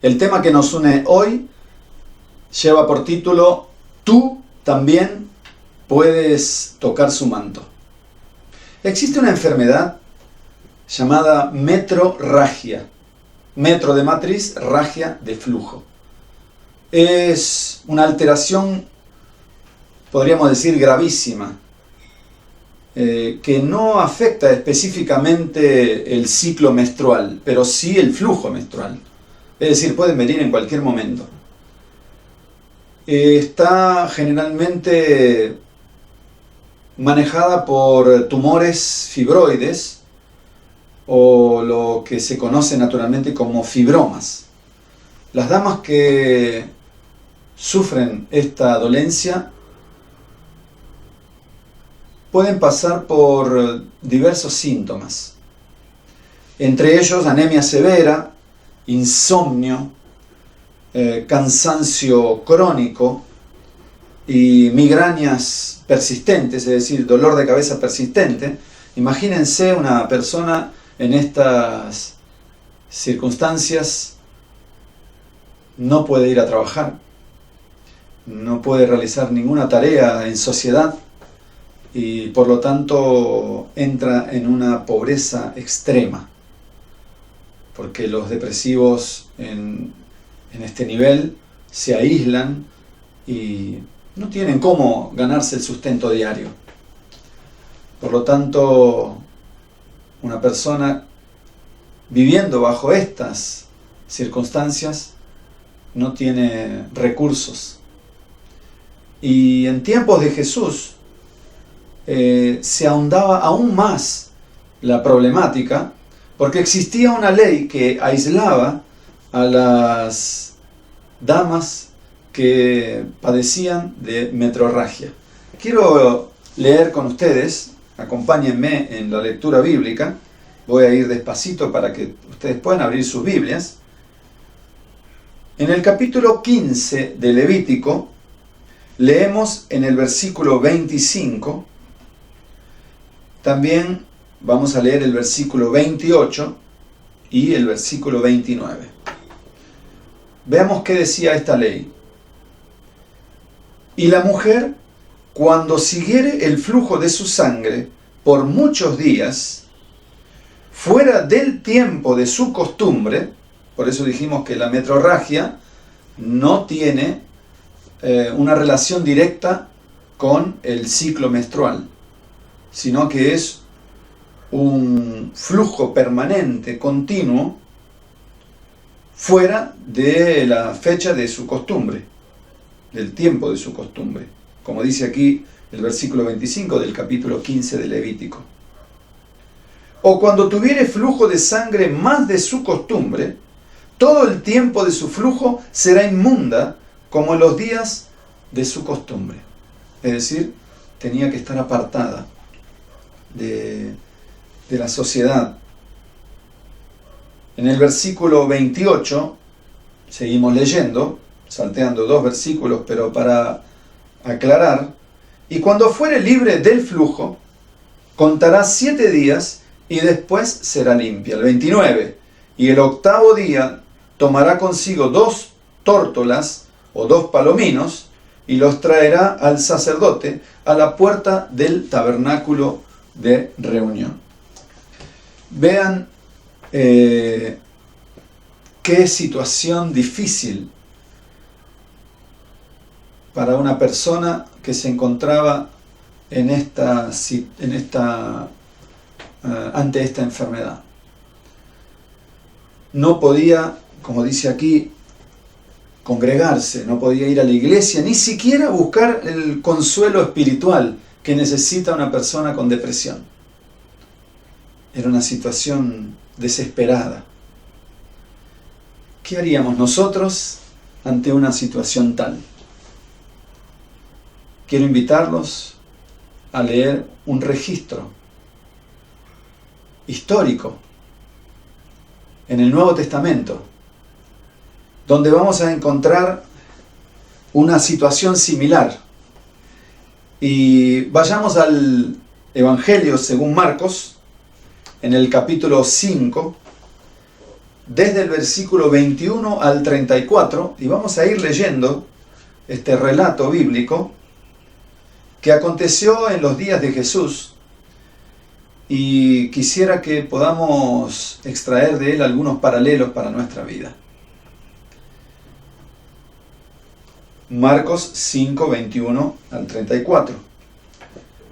El tema que nos une hoy lleva por título Tú también puedes tocar su manto. Existe una enfermedad llamada metrorragia. Metro de matriz, ragia de flujo. Es una alteración, podríamos decir, gravísima, que no afecta específicamente el ciclo menstrual, pero sí el flujo menstrual. Es decir, pueden venir en cualquier momento. Está generalmente manejada por tumores fibroides o lo que se conoce naturalmente como fibromas. Las damas que sufren esta dolencia pueden pasar por diversos síntomas, entre ellos anemia severa, insomnio, cansancio crónico y migrañas persistentes, es decir, dolor de cabeza persistente. Imagínense una persona en estas circunstancias, no puede ir a trabajar, no puede realizar ninguna tarea en sociedad y por lo tanto entra en una pobreza extrema, porque los depresivos en este nivel se aíslan y no tienen cómo ganarse el sustento diario. Por lo tanto, una persona viviendo bajo estas circunstancias no tiene recursos. Y en tiempos de Jesús se ahondaba aún más la problemática, porque existía una ley que aislaba a las damas que padecían de metrorragia. Quiero leer con ustedes, acompáñenme en la lectura bíblica, voy a ir despacito para que ustedes puedan abrir sus Biblias. En el capítulo 15 de Levítico, leemos en el versículo 25, también vamos a leer el versículo 28 y el versículo 29. Veamos qué decía esta ley. Y la mujer, cuando siguiere el flujo de su sangre por muchos días, fuera del tiempo de su costumbre, por eso dijimos que la metrorragia no tiene una relación directa con el ciclo menstrual, sino que es un flujo permanente, continuo, fuera de la fecha de su costumbre, del tiempo de su costumbre, como dice aquí el versículo 25 del capítulo 15 de Levítico. O cuando tuviere flujo de sangre más de su costumbre, todo el tiempo de su flujo será inmunda como en los días de su costumbre. Es decir, tenía que estar apartada de la sociedad. En el versículo 28, seguimos leyendo, salteando 2 versículos, pero para aclarar, y cuando fuere libre del flujo, contará 7 días y después será limpia. El 29, y el 8º día tomará consigo 2 tórtolas o 2 palominos y los traerá al sacerdote a la puerta del tabernáculo de reunión. Vean qué situación difícil para una persona que se encontraba ante esta enfermedad. No podía, como dice aquí, congregarse, no podía ir a la iglesia, ni siquiera buscar el consuelo espiritual que necesita una persona con depresión. Era una situación desesperada. ¿Qué haríamos nosotros ante una situación tal? Quiero invitarlos a leer un registro histórico en el Nuevo Testamento, donde vamos a encontrar una situación similar. Y vayamos al Evangelio según Marcos, en el capítulo 5, desde el versículo 21 al 34, y vamos a ir leyendo este relato bíblico que aconteció en los días de Jesús, y quisiera que podamos extraer de él algunos paralelos para nuestra vida. Marcos 5, 21 al 34.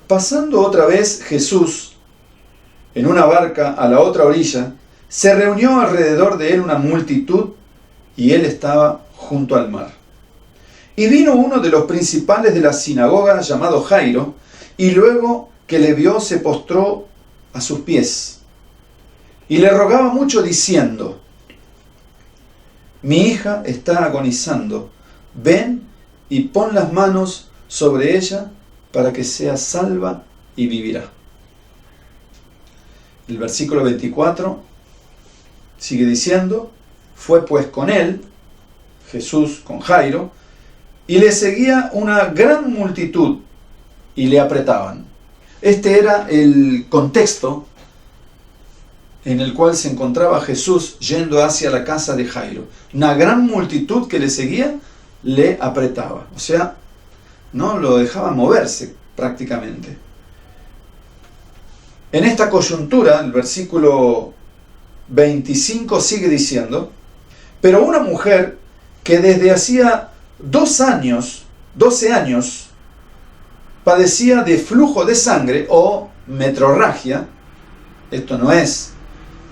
Pasando otra vez Jesús en una barca a la otra orilla, se reunió alrededor de él una multitud, y él estaba junto al mar. Y vino uno de los principales de la sinagoga, llamado Jairo, y luego que le vio se postró a sus pies, y le rogaba mucho diciendo: mi hija está agonizando, ven y pon las manos sobre ella para que sea salva y vivirá. El versículo 24 sigue diciendo: fue pues con él, Jesús con Jairo, y le seguía una gran multitud, y le apretaban. Este era el contexto en el cual se encontraba Jesús yendo hacia la casa de Jairo. Una gran multitud que le seguía, le apretaba. O sea, no lo dejaba moverse prácticamente. En esta coyuntura, el versículo 25 sigue diciendo: pero una mujer que desde hacía 12 años, padecía de flujo de sangre o metrorragia. Esto no es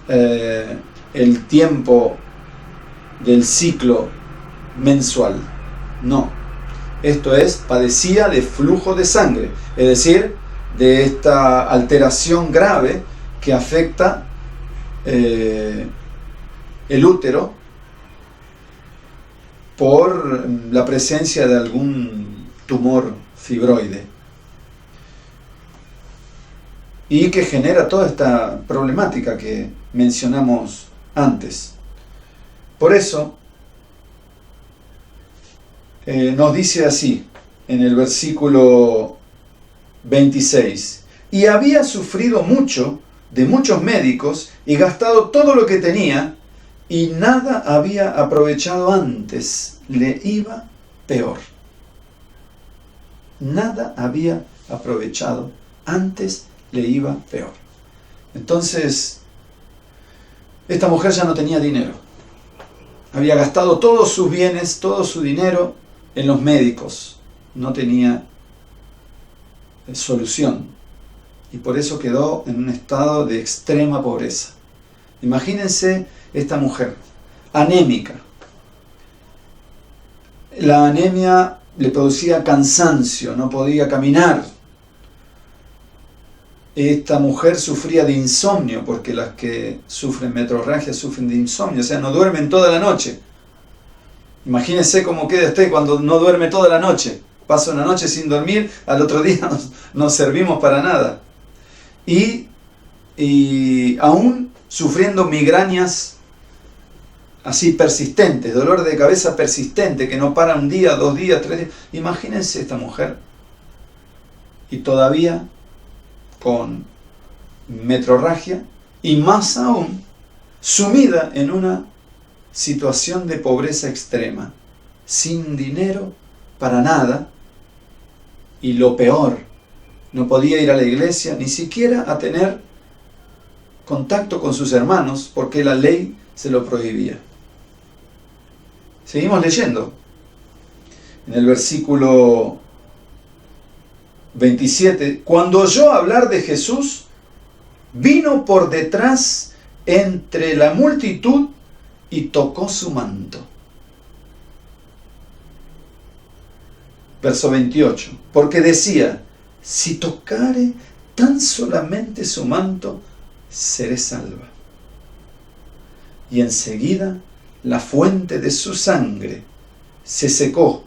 el tiempo del ciclo mensual, no. Esto es, padecía de flujo de sangre, es decir, de esta alteración grave que afecta el útero por la presencia de algún tumor fibroide, y que genera toda esta problemática que mencionamos antes. Por eso nos dice así en el versículo 26: y había sufrido mucho de muchos médicos y gastado todo lo que tenía, y nada había aprovechado, antes le iba peor. Nada había aprovechado, antes le iba peor. Entonces, esta mujer ya no tenía dinero. Había gastado todos sus bienes, todo su dinero en los médicos. No tenía solución. Y por eso quedó en un estado de extrema pobreza. Imagínense esta mujer, anémica. La anemia le producía cansancio, no podía caminar. Esta mujer sufría de insomnio, porque las que sufren metrorragia sufren de insomnio, o sea, no duermen toda la noche. Imagínense cómo queda usted cuando no duerme toda la noche. Pasa una noche sin dormir, al otro día no servimos para nada. Y aún sufriendo migrañas así persistentes, dolor de cabeza persistente, que no para un día, 2 días, 3 días. Imagínense esta mujer. Y todavía con metrorragia, y más aún sumida en una situación de pobreza extrema, sin dinero para nada, y lo peor, no podía ir a la iglesia, ni siquiera a tener contacto con sus hermanos, porque la ley se lo prohibía. Seguimos leyendo. En el versículo 27, cuando oyó hablar de Jesús, vino por detrás entre la multitud y tocó su manto. Verso 28, porque decía: si tocare tan solamente su manto, seré salva. Y enseguida la fuente de su sangre se secó,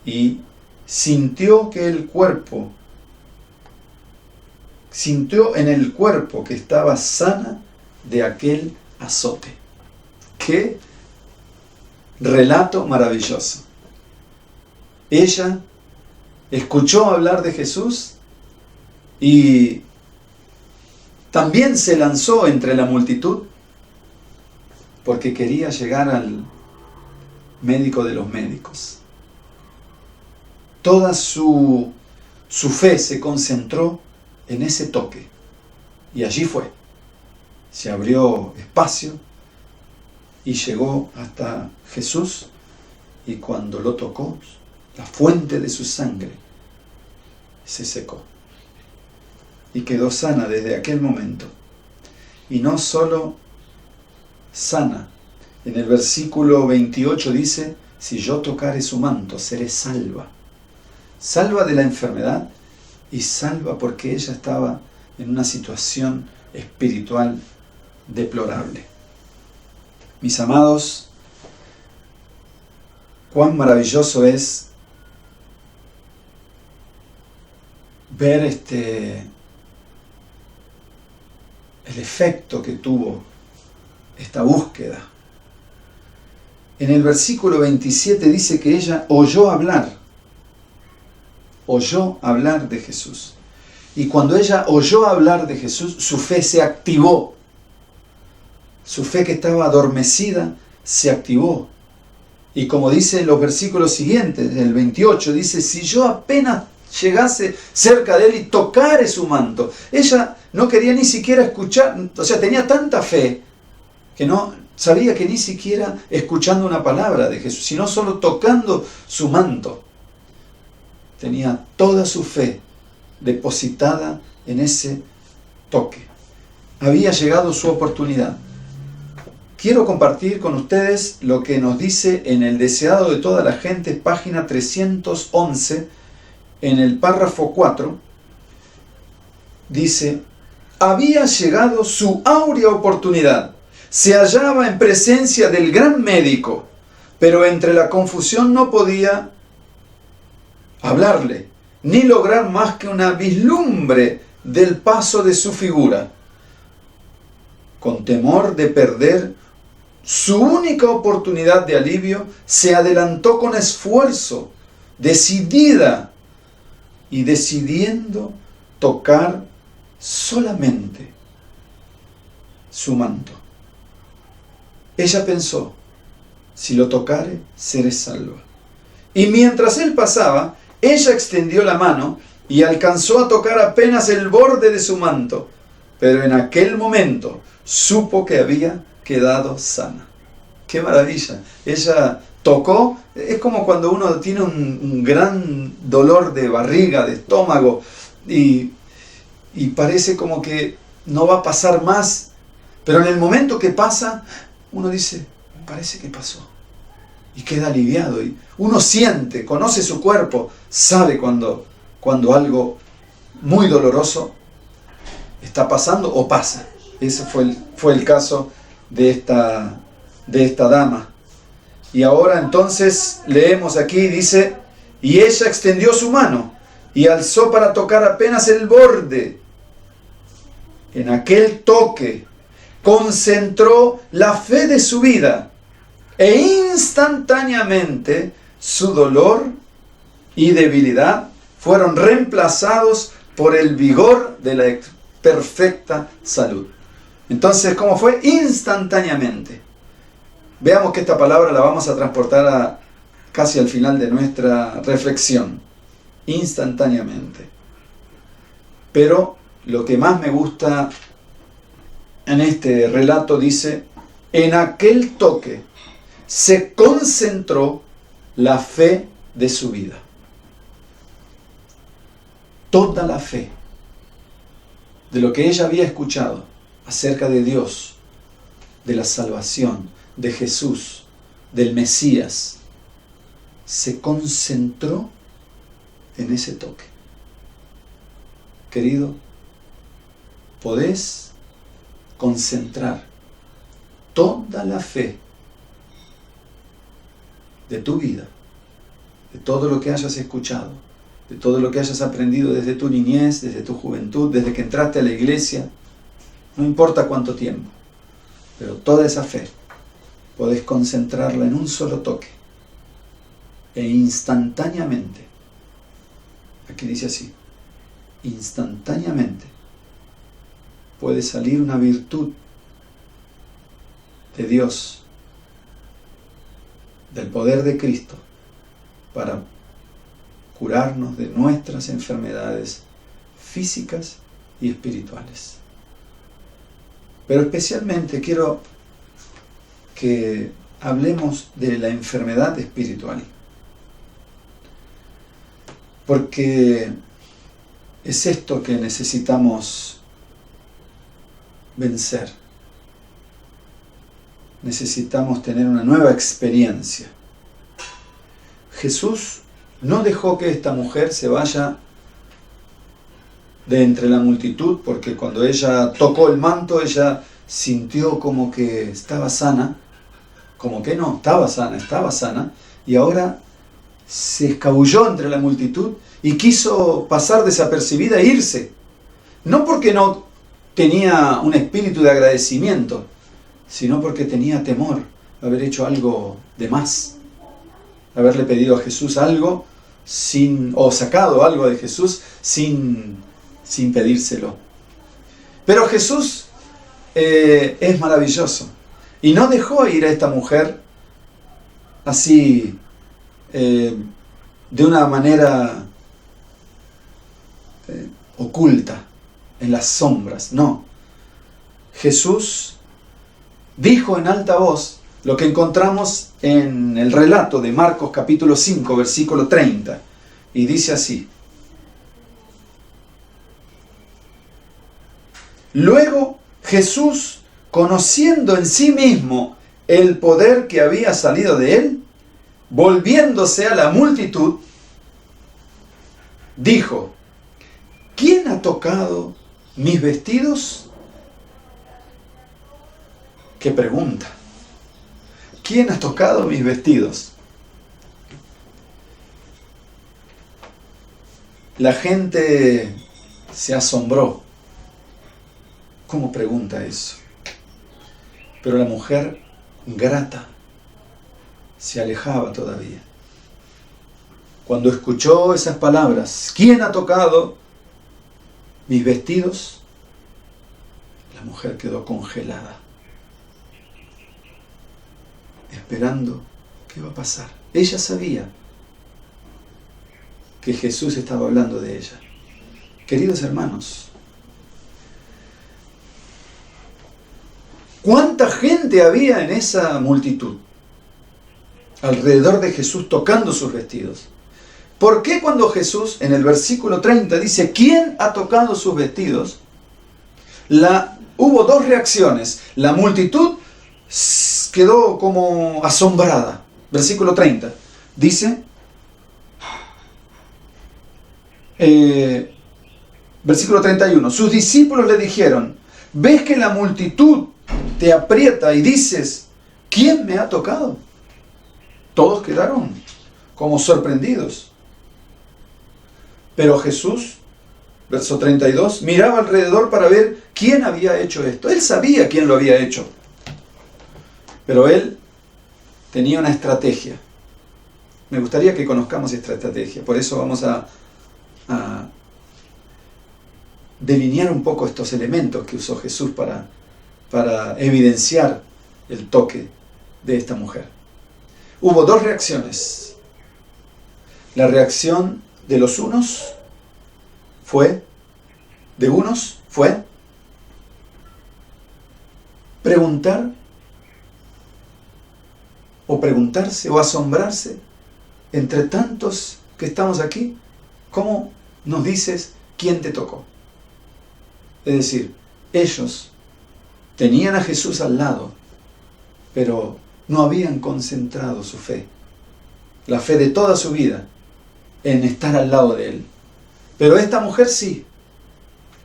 y sintió en el cuerpo que estaba sana de aquel azote. ¡Qué relato maravilloso! Ella escuchó hablar de Jesús y también se lanzó entre la multitud, porque quería llegar al médico de los médicos. Toda su fe se concentró en ese toque. Y allí fue. Se abrió espacio y llegó hasta Jesús, y cuando lo tocó, la fuente de su sangre se secó. Y quedó sana desde aquel momento. Y no solo sana. En el versículo 28 dice, si yo tocare su manto, seré salva. Salva de la enfermedad y salva porque ella estaba en una situación espiritual deplorable. Mis amados, cuán maravilloso es ver el efecto que tuvo esta búsqueda. En el versículo 27 dice que ella oyó hablar de Jesús. Y cuando ella oyó hablar de Jesús, su fe se activó. Su fe que estaba adormecida se activó. Y como dice en los versículos siguientes, el 28, dice, si yo apenas llegase cerca de él y tocare su manto. Ella no quería ni siquiera escuchar, o sea, tenía tanta fe que no sabía que ni siquiera escuchando una palabra de Jesús, sino solo tocando su manto. Tenía toda su fe depositada en ese toque. Había llegado su oportunidad. Quiero compartir con ustedes lo que nos dice en el Deseado de toda la gente, página 311, en el párrafo 4, dice, había llegado su áurea oportunidad, se hallaba en presencia del gran médico, pero entre la confusión no podía hablarle, ni lograr más que una vislumbre del paso de su figura. Con temor de perder su única oportunidad de alivio, se adelantó con esfuerzo, decidida y decidiendo tocar solamente su manto. Ella pensó, si lo tocare, seré salva. Y mientras él pasaba, ella extendió la mano y alcanzó a tocar apenas el borde de su manto, pero en aquel momento supo que había quedado sana. ¡Qué maravilla! Ella tocó, es como cuando uno tiene un gran dolor de barriga, de estómago, y parece como que no va a pasar más, pero en el momento que pasa, uno dice, parece que pasó, y queda aliviado, y uno siente, conoce su cuerpo, sabe cuando algo muy doloroso está pasando o pasa. Ese fue el caso de esta dama. Y ahora entonces leemos aquí, dice, y ella extendió su mano y alzó para tocar apenas el borde. En aquel toque concentró la fe de su vida e instantáneamente su dolor y debilidad fueron reemplazados por el vigor de la perfecta salud. Entonces, ¿cómo fue? Instantáneamente. Veamos que esta palabra la vamos a transportar casi al final de nuestra reflexión. Instantáneamente. Pero lo que más me gusta en este relato dice, en aquel toque se concentró la fe de su vida. Toda la fe de lo que ella había escuchado acerca de Dios, de la salvación, de Jesús, del Mesías, se concentró en ese toque. Querido, podés concentrar toda la fe de tu vida, de todo lo que hayas escuchado, de todo lo que hayas aprendido desde tu niñez, desde tu juventud, desde que entraste a la iglesia, no importa cuánto tiempo, pero toda esa fe podés concentrarla en un solo toque e instantáneamente, aquí dice así, instantáneamente puede salir una virtud de Dios, del poder de Cristo, para curarnos de nuestras enfermedades físicas y espirituales. Pero especialmente quiero que hablemos de la enfermedad espiritual, porque es esto que necesitamos vencer. Necesitamos tener una nueva experiencia. Jesús no dejó que esta mujer se vaya de entre la multitud, porque cuando ella tocó el manto, ella sintió como que estaba sana, como que no, estaba sana, y ahora se escabulló entre la multitud y quiso pasar desapercibida e irse. No porque no tenía un espíritu de agradecimiento, sino porque tenía temor de haber hecho algo de más, haberle pedido a Jesús algo o sacado algo de Jesús sin pedírselo. Pero Jesús es maravilloso y no dejó ir a esta mujer así de una manera oculta, en las sombras. No. Jesús dijo en alta voz lo que encontramos en el relato de Marcos capítulo 5, versículo 30. Y dice así: luego Jesús, conociendo en sí mismo el poder que había salido de él, volviéndose a la multitud, dijo: ¿quién ha tocado mis vestidos? ¿Qué pregunta? ¿Quién ha tocado mis vestidos? La gente se asombró. ¿Cómo pregunta eso? Pero la mujer, grata, se alejaba todavía. Cuando escuchó esas palabras, ¿quién ha tocado mis vestidos? La mujer quedó congelada, esperando qué iba a pasar. Ella sabía que Jesús estaba hablando de ella. Queridos hermanos, ¿cuánta gente había en esa multitud alrededor de Jesús tocando sus vestidos? ¿Por qué cuando Jesús en el versículo 30 dice ¿quién ha tocado sus vestidos? Hubo dos reacciones. La multitud quedó como asombrada. Versículo 30 dice, versículo 31, sus discípulos le dijeron: ¿ves que la multitud te aprieta y dices ¿quién me ha tocado? Todos quedaron como sorprendidos. Pero Jesús, verso 32, miraba alrededor para ver quién había hecho esto. Él sabía quién lo había hecho, pero él tenía una estrategia. Me gustaría que conozcamos esta estrategia. Por eso vamos a delinear un poco estos elementos que usó Jesús para evidenciar el toque de esta mujer. Hubo dos reacciones. La reacción de unos fue preguntar o preguntarse o asombrarse: entre tantos que estamos aquí, ¿cómo nos dices quién te tocó? Es decir, ellos tenían a Jesús al lado, pero no habían concentrado su fe, la fe de toda su vida, en estar al lado de él. Pero esta mujer sí,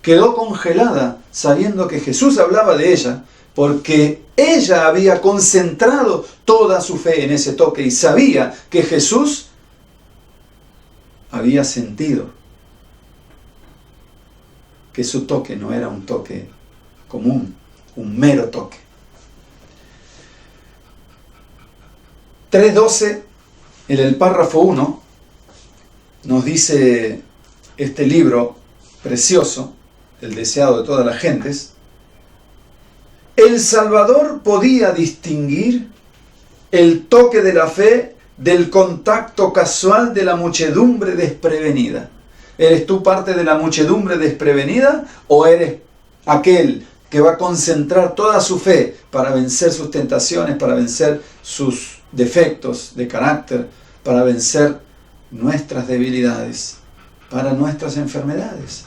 quedó congelada sabiendo que Jesús hablaba de ella, porque ella había concentrado toda su fe en ese toque y sabía que Jesús había sentido que su toque no era un toque común, un mero toque. 3:12, en el párrafo 1, nos dice este libro precioso, el deseado de todas las gentes: El Salvador podía distinguir el toque de la fe del contacto casual de la muchedumbre desprevenida. ¿Eres tú parte de la muchedumbre desprevenida o eres aquel que va a concentrar toda su fe para vencer sus tentaciones, para vencer sus defectos de carácter, para vencer nuestras debilidades, para nuestras enfermedades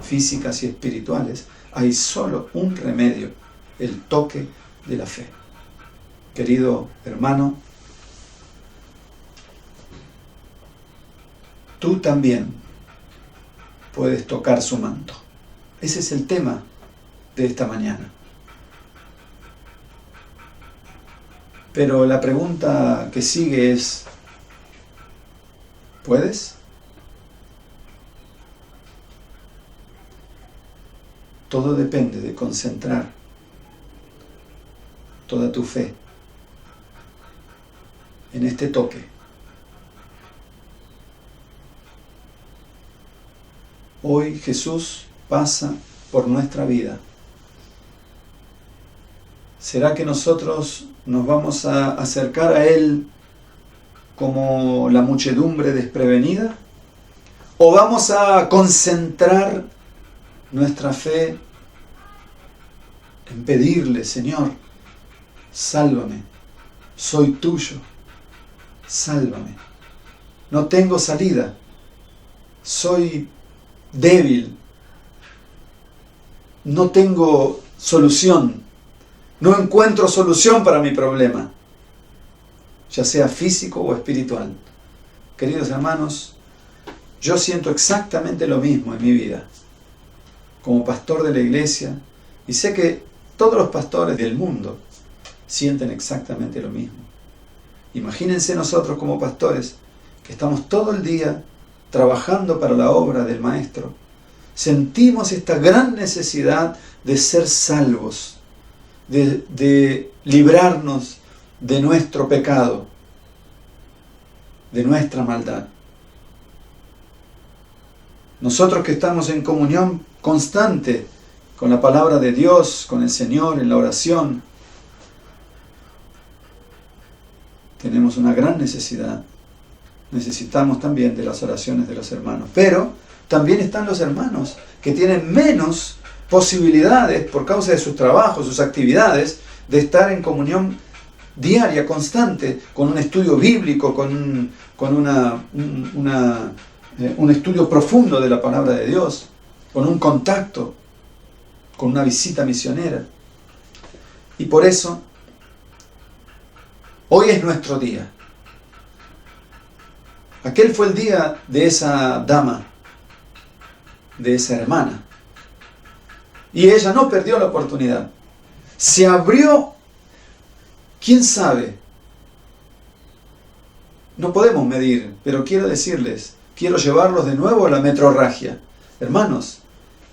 físicas y espirituales? Hay solo un remedio: el toque de la fe. Querido hermano, tú también puedes tocar su manto. Ese es el tema de esta mañana. Pero la pregunta que sigue es: ¿puedes? Todo depende de concentrar toda tu fe en este toque. Hoy Jesús pasa por nuestra vida. ¿Será que nosotros nos vamos a acercar a Él como la muchedumbre desprevenida? ¿O vamos a concentrar nuestra fe en pedirle: Señor, sálvame, soy tuyo, sálvame, no tengo salida, soy débil, no tengo solución, no encuentro solución para mi problema, ya sea físico o espiritual? Queridos hermanos, yo siento exactamente lo mismo en mi vida como pastor de la iglesia, y sé que todos los pastores del mundo sienten exactamente lo mismo. Imagínense nosotros como pastores, que estamos todo el día trabajando para la obra del Maestro. Sentimos esta gran necesidad de ser salvos, de librarnos de nuestro pecado, de nuestra maldad. Nosotros que estamos en comunión constante con la palabra de Dios, con el Señor, en la oración, tenemos una gran necesidad. Necesitamos también de las oraciones de los hermanos. Pero también están los hermanos que tienen menos posibilidades, por causa de sus trabajos, sus actividades, de estar en comunión diaria, constante, con un estudio bíblico, con un estudio profundo de la palabra de Dios, con un contacto, con una visita misionera. Y por eso, hoy es nuestro día. Aquel fue el día de esa dama, de esa hermana. Y ella no perdió la oportunidad. Se abrió, quién sabe. No podemos medir, pero quiero decirles, quiero llevarlos de nuevo a la metrorragia. Hermanos,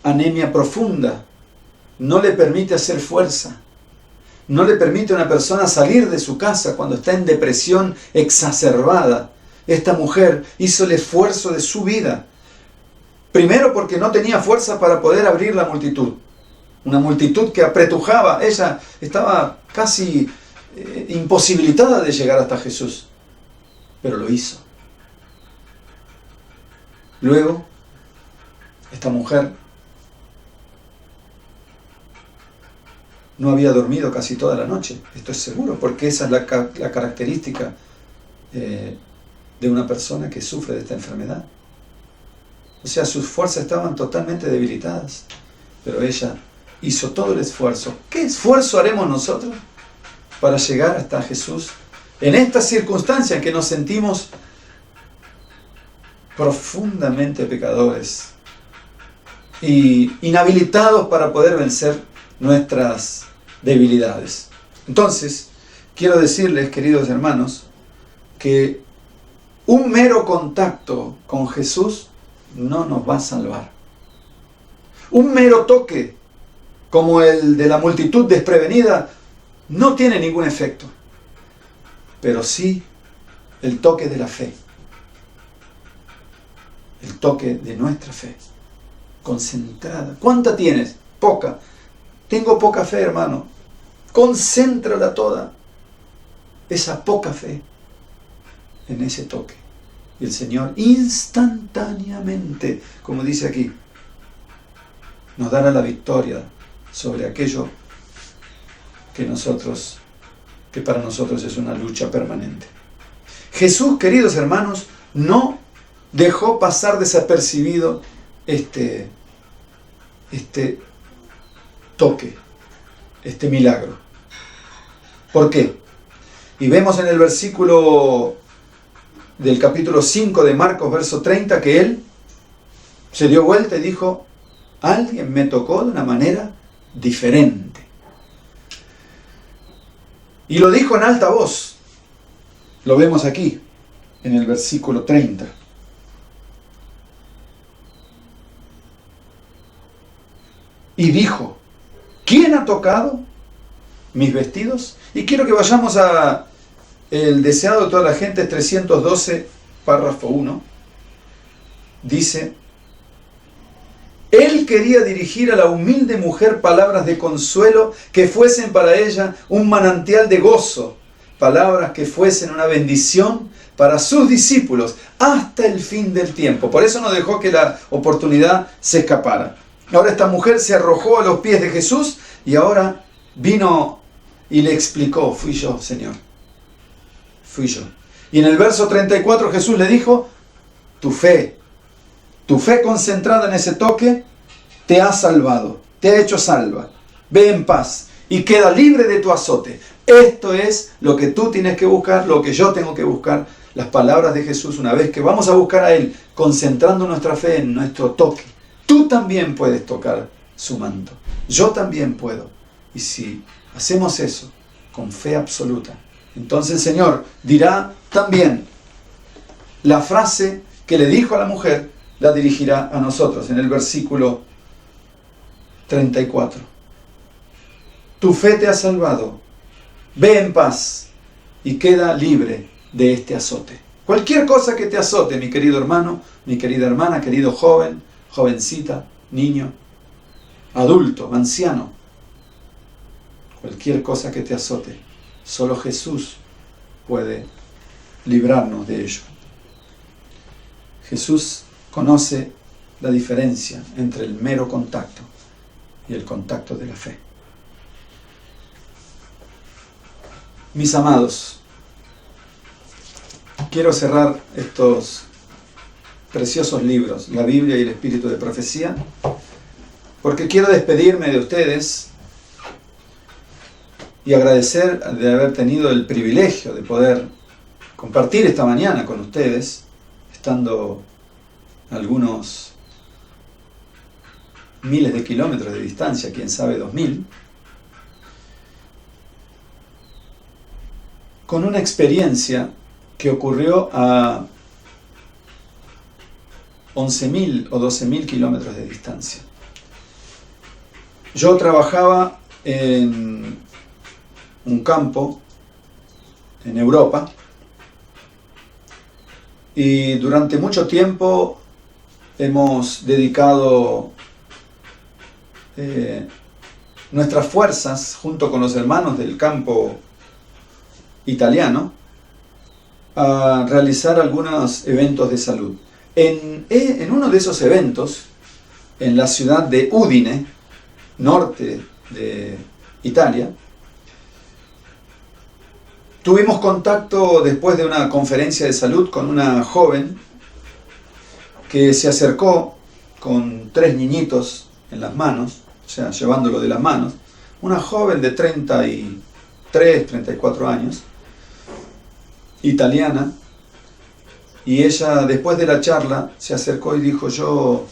anemia profunda no le permite hacer fuerza. No le permite a una persona salir de su casa cuando está en depresión exacerbada. Esta mujer hizo el esfuerzo de su vida. Primero porque no tenía fuerza para poder abrir la multitud. Una multitud que apretujaba. Ella estaba casi imposibilitada de llegar hasta Jesús. Pero lo hizo. Luego, esta mujer no había dormido casi toda la noche. Esto es seguro, porque esa es la característica de una persona que sufre de esta enfermedad. O sea, sus fuerzas estaban totalmente debilitadas, pero ella hizo todo el esfuerzo. ¿Qué esfuerzo haremos nosotros para llegar hasta Jesús en estas circunstancias en que nos sentimos profundamente pecadores y inhabilitados para poder vencer nuestras debilidades? Entonces, quiero decirles, queridos hermanos, que un mero contacto con Jesús no nos va a salvar. Un mero toque, como el de la multitud desprevenida, no tiene ningún efecto. Pero sí el toque de la fe. El toque de nuestra fe. Concentrada. ¿Cuánta tienes? Poca. Tengo poca fe, hermano. Concéntrala toda, esa poca fe, en ese toque. Y el Señor instantáneamente, como dice aquí, nos dará la victoria sobre aquello que para nosotros es una lucha permanente. Jesús, queridos hermanos, no dejó pasar desapercibido este toque, este milagro. ¿Por qué? Y vemos en el versículo del capítulo 5 de Marcos, verso 30, que él se dio vuelta y dijo: alguien me tocó de una manera diferente. Y lo dijo en alta voz. Lo vemos aquí, en el versículo 30. Y dijo: ¿quién ha tocado mis vestidos? Y quiero que vayamos a el deseado de toda la gente, 312, párrafo 1. Dice: él quería dirigir a la humilde mujer palabras de consuelo que fuesen para ella un manantial de gozo, palabras que fuesen una bendición para sus discípulos hasta el fin del tiempo. Por eso no dejó que la oportunidad se escapara. Ahora esta mujer se arrojó a los pies de Jesús y ahora vino y le explicó: fui yo, Señor, fui yo. Y en el verso 34 Jesús le dijo: tu fe concentrada en ese toque te ha salvado, te ha hecho salva. Ve en paz y queda libre de tu azote. Esto es lo que tú tienes que buscar, lo que yo tengo que buscar. Las palabras de Jesús, una vez que vamos a buscar a Él, concentrando nuestra fe en nuestro toque. Tú también puedes tocar su manto. Yo también puedo. Y si hacemos eso con fe absoluta, entonces el Señor dirá también la frase que le dijo a la mujer, la dirigirá a nosotros en el versículo 34. Tu fe te ha salvado. Ve en paz y queda libre de este azote. Cualquier cosa que te azote, mi querido hermano, mi querida hermana, querido joven, jovencita, niño, adulto, anciano, cualquier cosa que te azote, solo Jesús puede librarnos de ello. Jesús conoce la diferencia entre el mero contacto y el contacto de la fe. Mis amados, quiero cerrar estos preciosos libros, la Biblia y el Espíritu de Profecía, porque quiero despedirme de ustedes y agradecer de haber tenido el privilegio de poder compartir esta mañana con ustedes, estando a algunos miles de kilómetros de distancia, quién sabe 2000, con una experiencia que ocurrió a 11.000 o 12.000 kilómetros de distancia. Yo trabajaba en un campo en Europa y durante mucho tiempo hemos dedicado nuestras fuerzas junto con los hermanos del campo italiano a realizar algunos eventos de salud. En uno de esos eventos, en la ciudad de Udine, norte de Italia, tuvimos contacto después de una conferencia de salud con una joven que se acercó con 3 niñitos en las manos, o sea, llevándolo de las manos, una joven de 33, 34 años, italiana, y ella después de la charla se acercó y dijo: yo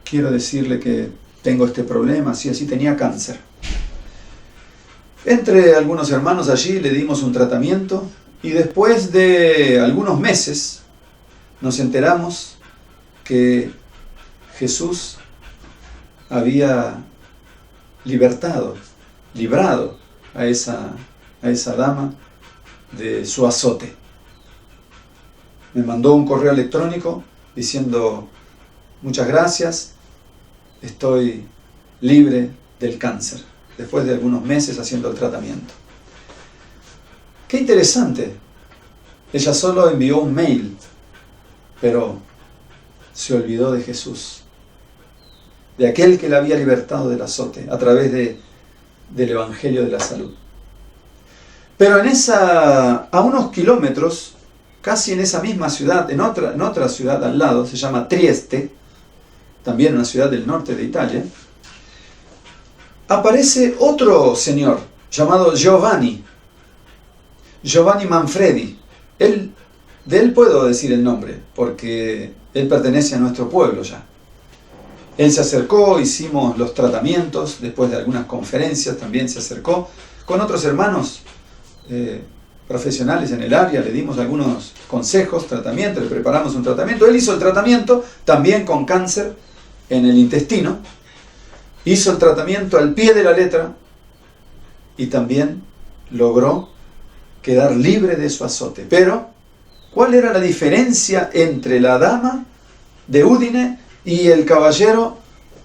quiero decirle que tengo este problema, así tenía cáncer. Entre algunos hermanos allí le dimos un tratamiento y después de algunos meses nos enteramos que Jesús había librado a esa dama de su azote. Me mandó un correo electrónico diciendo: muchas gracias, estoy libre del cáncer, después de algunos meses haciendo el tratamiento. Qué interesante. Ella solo envió un mail, pero se olvidó de Jesús, de aquel que la había libertado del azote a través del Evangelio de la Salud. Pero a unos kilómetros, casi en esa misma ciudad, en otra ciudad al lado, se llama Trieste, también una ciudad del norte de Italia, aparece otro señor llamado Giovanni Manfredi. De él puedo decir el nombre, porque él pertenece a nuestro pueblo ya. Él se acercó, hicimos los tratamientos, después de algunas conferencias también se acercó, con otros hermanos profesionales en el área, le dimos algunos consejos, tratamientos, le preparamos un tratamiento. Él hizo el tratamiento también con cáncer en el intestino, hizo el tratamiento al pie de la letra y también logró quedar libre de su azote. Pero, ¿cuál era la diferencia entre la dama de Udine y el caballero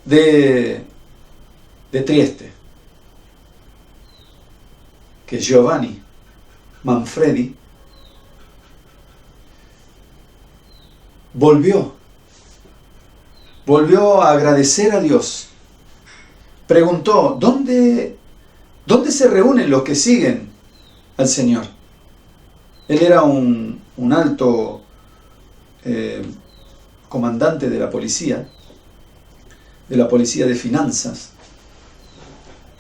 de Trieste? Que Giovanni Manfredi volvió a agradecer a Dios. Preguntó, ¿dónde se reúnen los que siguen al Señor? Él era un alto comandante de la policía de finanzas,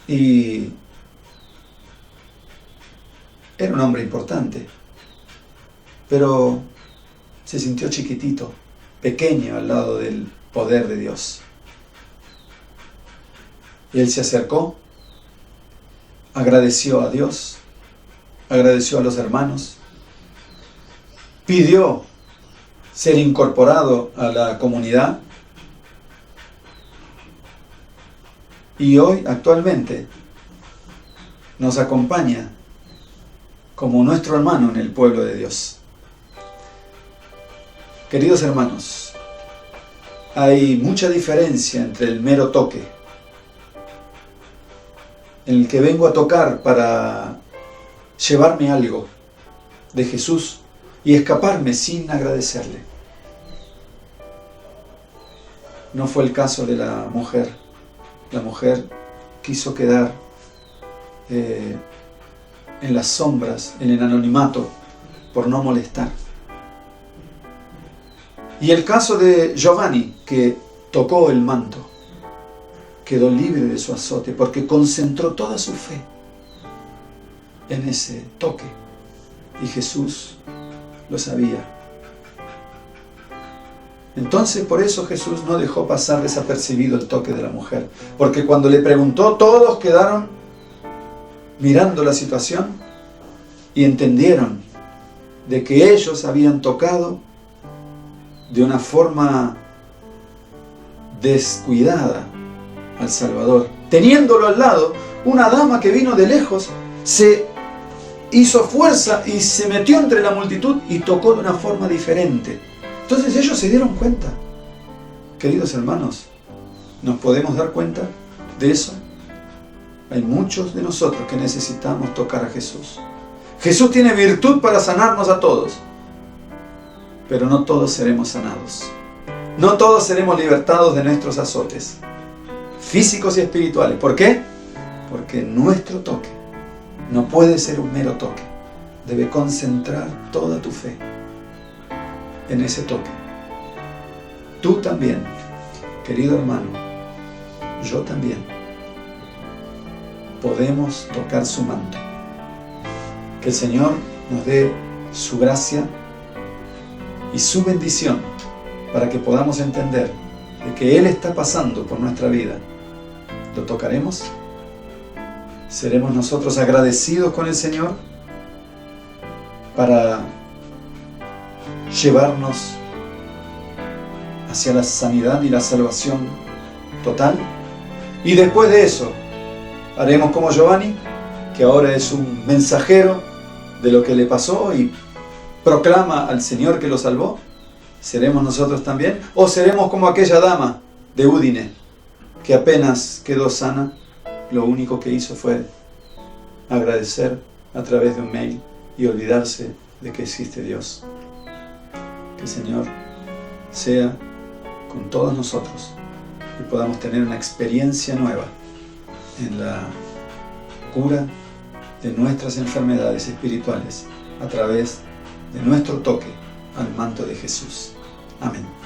y era un hombre importante, pero se sintió chiquitito, pequeño al lado del poder de Dios. Y él se acercó, agradeció a Dios, agradeció a los hermanos, pidió ser incorporado a la comunidad, y hoy, actualmente, nos acompaña como nuestro hermano en el pueblo de Dios. Queridos hermanos, hay mucha diferencia entre el mero toque, en el que vengo a tocar para llevarme algo de Jesús y escaparme sin agradecerle. No fue el caso de la mujer. La mujer quiso quedar en las sombras, en el anonimato, por no molestar. Y el caso de Giovanni, que tocó el manto, quedó libre de su azote porque concentró toda su fe en ese toque, y Jesús lo sabía. Entonces, por eso Jesús no dejó pasar desapercibido el toque de la mujer, porque cuando le preguntó, todos quedaron mirando la situación y entendieron de que ellos habían tocado de una forma descuidada al Salvador. Teniéndolo al lado, una dama que vino de lejos se hizo fuerza y se metió entre la multitud y tocó de una forma diferente. Entonces ellos se dieron cuenta. Queridos hermanos, ¿nos podemos dar cuenta de eso? Hay muchos de nosotros que necesitamos tocar a Jesús. Jesús tiene virtud para sanarnos a todos, pero no todos seremos sanados. No todos seremos libertados de nuestros azotes físicos y espirituales. ¿Por qué? Porque nuestro toque no puede ser un mero toque. Debe concentrar toda tu fe en ese toque. Tú también, querido hermano, yo también, podemos tocar su manto. Que el Señor nos dé su gracia y su bendición para que podamos entender de que Él está pasando por nuestra vida. ¿Lo tocaremos? ¿Seremos nosotros agradecidos con el Señor para llevarnos hacia la sanidad y la salvación total? Y después de eso, haremos como Giovanni, que ahora es un mensajero de lo que le pasó y proclama al Señor que lo salvó. ¿Seremos nosotros también? ¿O seremos como aquella dama de Udine, que apenas quedó sana, lo único que hizo fue agradecer a través de un mail y olvidarse de que existe Dios. Que el Señor sea con todos nosotros y podamos tener una experiencia nueva en la cura de nuestras enfermedades espirituales a través de nuestro toque al manto de Jesús. Amén.